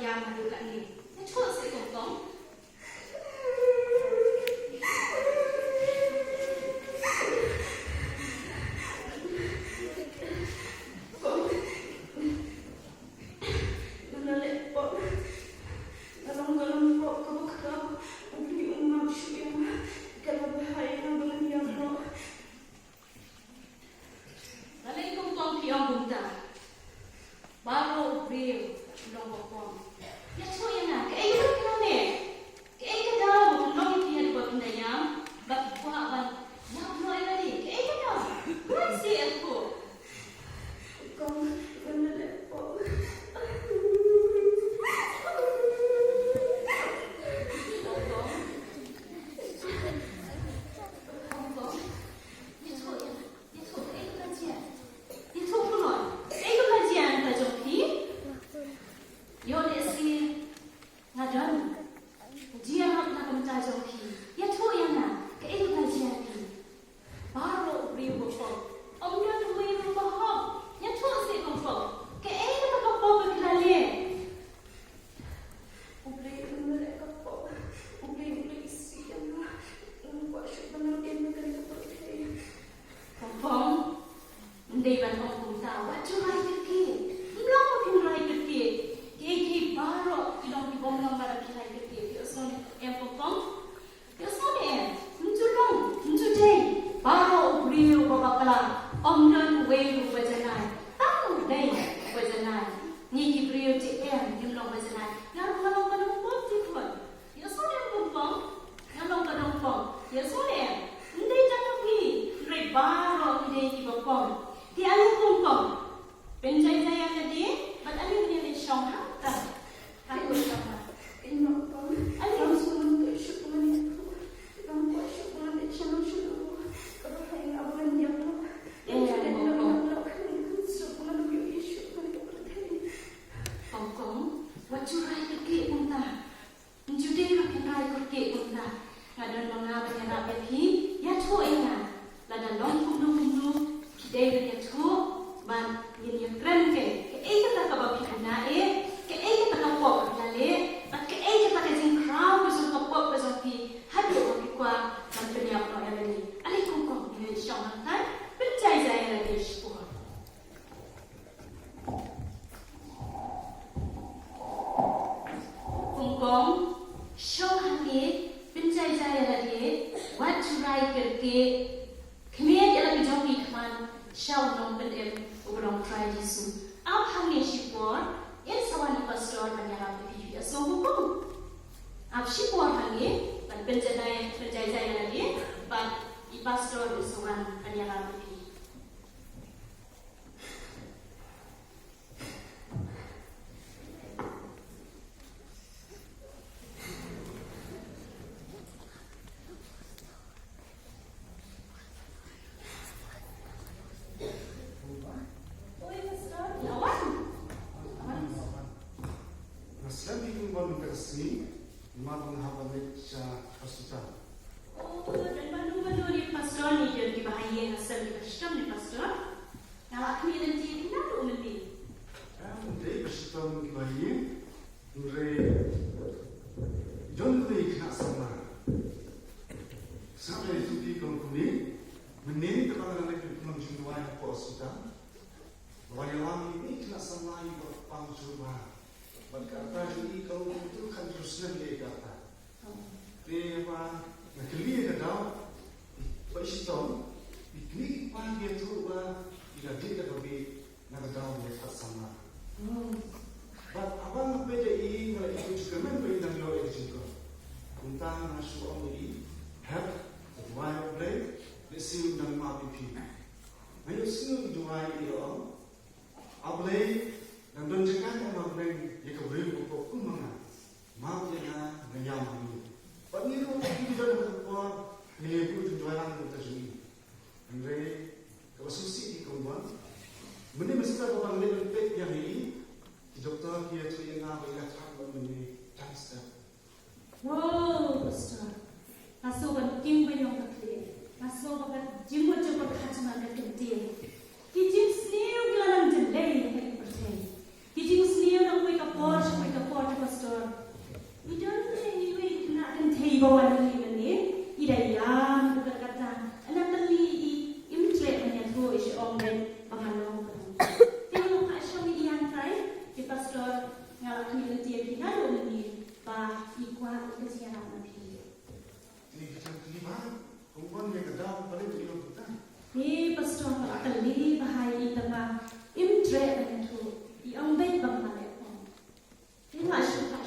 yang ada kat ni. Cepat saya potong.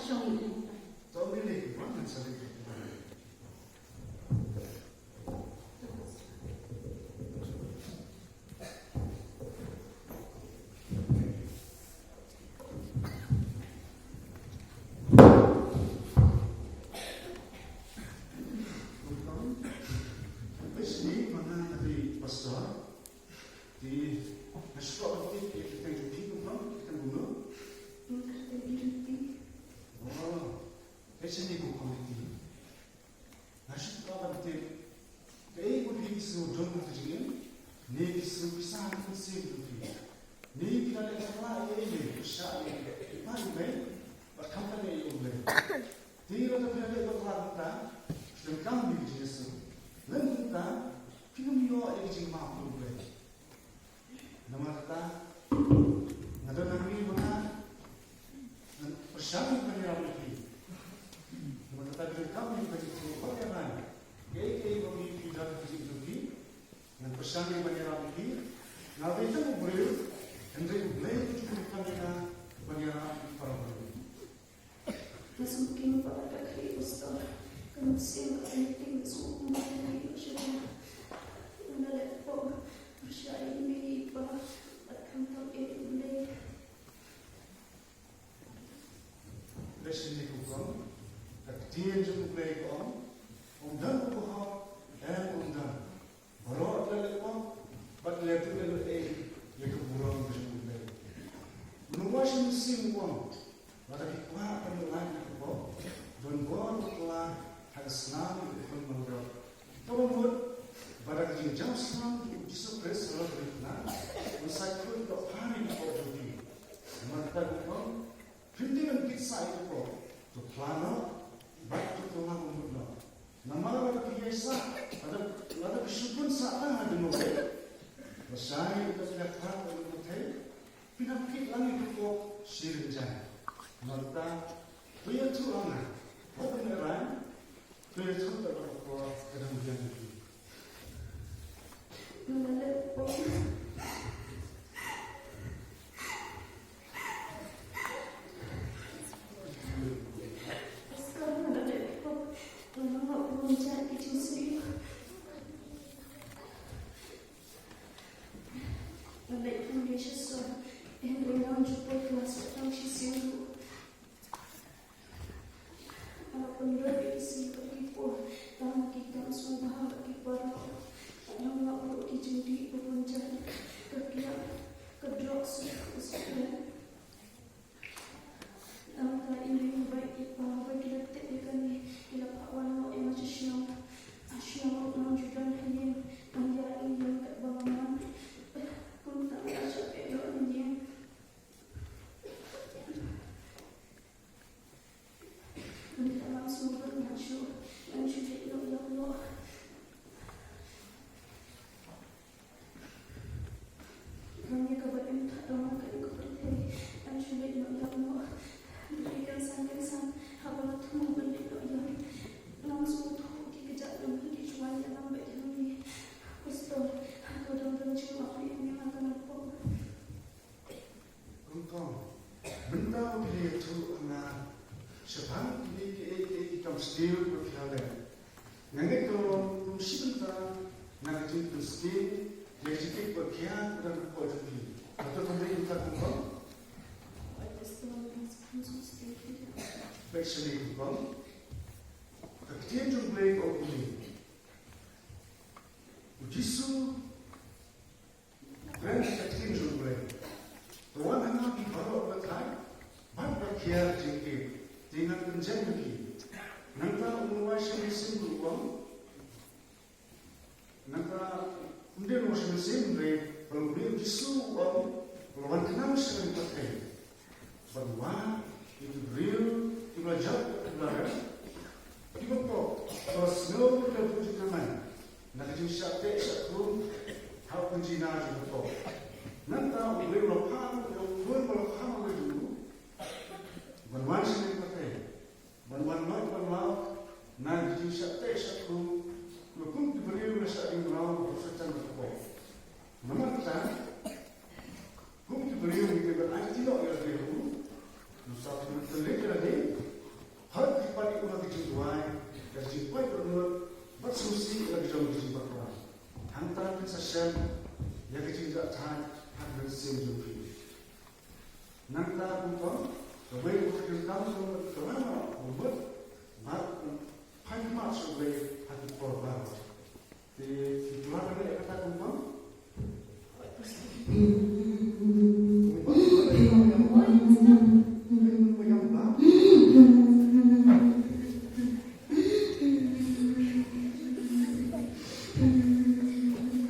兄弟。都没那个完全是那个。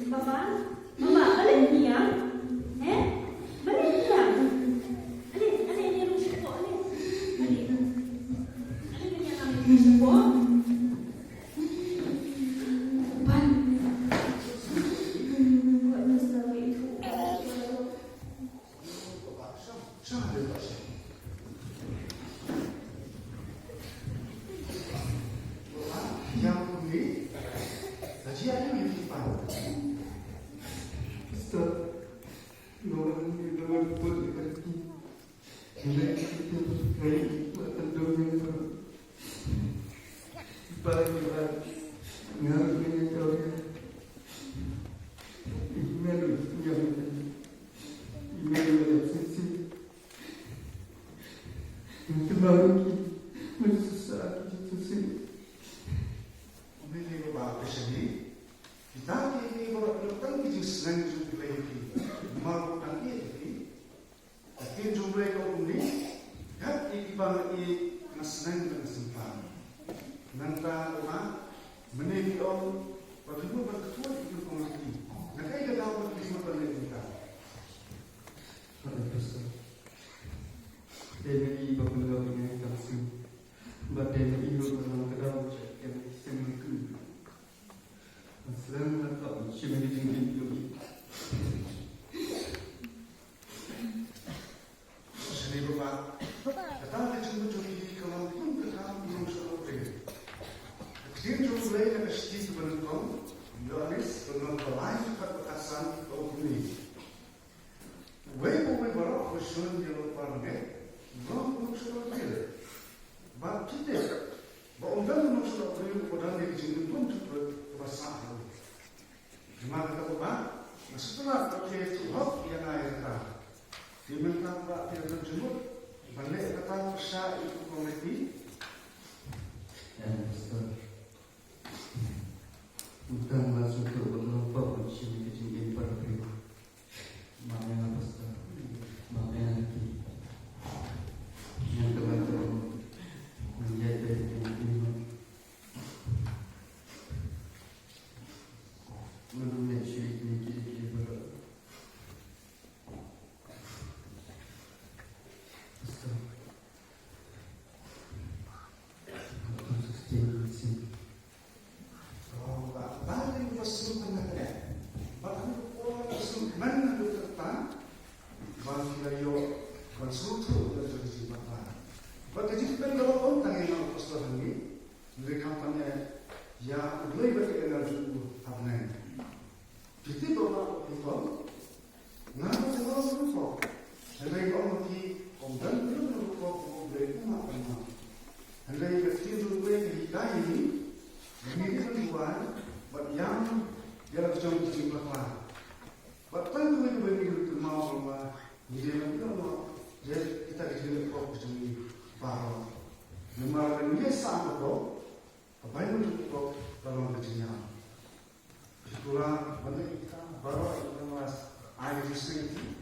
Baba, Mama, balik ni ya? Balik ni ya? Alik ni rumah syukur alik. Alik ni yang ambil rumah syukur. Ban. Buat masa itu. Siapa dia tak sih? Yang ini, tadi ada yang kita. Ustaz, orang pun berarti nilai kita baik buatan dunia bagi ngarangnya kau email yang sisi itu lagi mesra itu sih. Ini beberapa seni. Kita ini beberapa kita senang juga lagi. Malu nanti lagi. Tapi jumlah kau ini, kat ibarat ini senang dan simpan. Nanti orang menemukan orang bagaimana berketua itu komuniti. Nanti kita tahu bagaimana perlu kita. Ada Ustaz. Dari beberapa yang kasih, badan ibu dalam kedau yang seminggu. Selamat pagi, seminggu ini. Seni beberapa. Kita ada cuma kalau pun kita belum selalu pergi. Kita cuma ada kesempatan berengkau. Yohanes berengkau lain pada kasan kau ini. Wei baru khusyun jalan parme. Belum selalu pergi. Bab kita. Baumdan belum selalu pergi. Kodan di sini pun cukup besar. Cuma kata apa? Setelah pakai tuhaf yang air tak. Diminta pak dia terjemur. Balik kata syah itu komiti. Ya Ustaz. Bukan masuk ke beberapa ujian kecil pada pribadi. Mana apa Ustaz? Mana lagi? Yang teman-teman menjadi iman. Menurut syirik ini kita berdoa. Ustaz. Aku susah sini. Oh, balik masuk tengahnya. Bahkan orang masuk mana tu tertang. Bang Kilayo masuk tu dari sisi bapak. Bapak jadi kan kalau orang tanya nak pasal ini, mereka tanya ya boleh berkenal juga apa ni? Jadi bapak itu, nama semua berupa. Hendak orang mati, orang belum berupa boleh pun apa nama. Hendak berarti berupa kita ini. Ini keluar, buat yang dia lakukan di belakang. Buat tentu itu bagi mau rumah, dia mau dia kita kerja kok macam baru. Memang dia sama kok, apa yang untuk kok dalam kerjanya. Itulah benda kita baru itu mas air disini.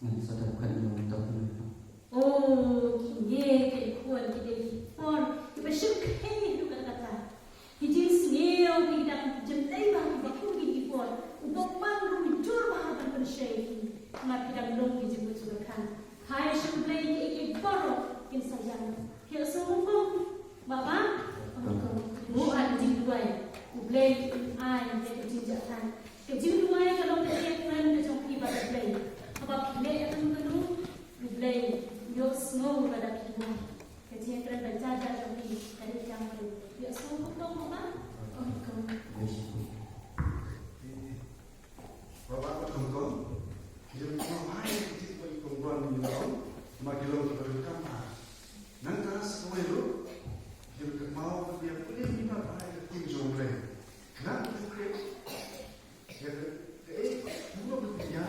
Yang sadapkan yang tak benar. semua pada kita. Kajian telah berjajar dari yang baru. Ya semua betul mana? Oh, kau. Bapak tonton, dia mamai kecil bagi perempuan minum, magi lo berkamar. Nanti sekolah itu, dia mau dia boleh minum air tim jomble. Kenapa dia? Dua berpikir,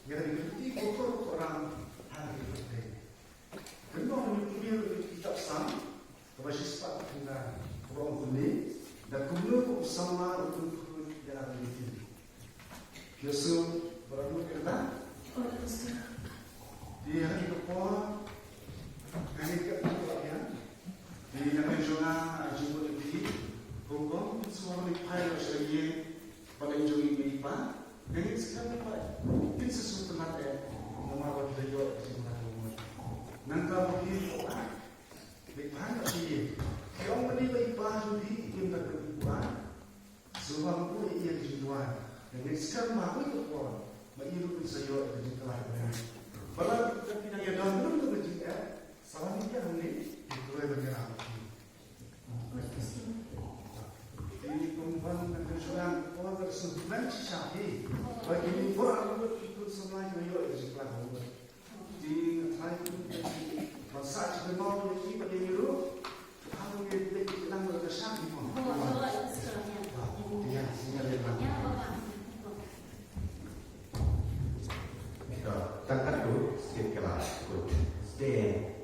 dia dikerti kotor orang hari itu. Kenapa menyuruh kitab sam, kepada sifat kita orang ini, dan kemudian bersama untuk dia ada di sini. Yesus berapa kerana dia hari kepada hari kepada dia nak menjual jumlah lebih hukum semua dipakai oleh pada jumlah ini pak ini sekarang pak ini sesuatu mata nama kita juga jumlah umur nanti bagi orang dipakai lagi yang beri ibadah di yang tak beribadah semua pun ia jumlah. Dan sekarang mahu itu pun, mahu saya jadi teladan. Kalau kita tidak ada dalam berjaya, salah ni dia ni itu yang bergerak. Ini perempuan dan perempuan orang bersebelah syahi. Bagi ini orang ikut semua mahu jadi teladan. Di hari itu masa kita mau jadi pada miru, kamu kita bilang berkesan pun. Ya, sehingga dia tangkat dulu, sikit kelas. Stay.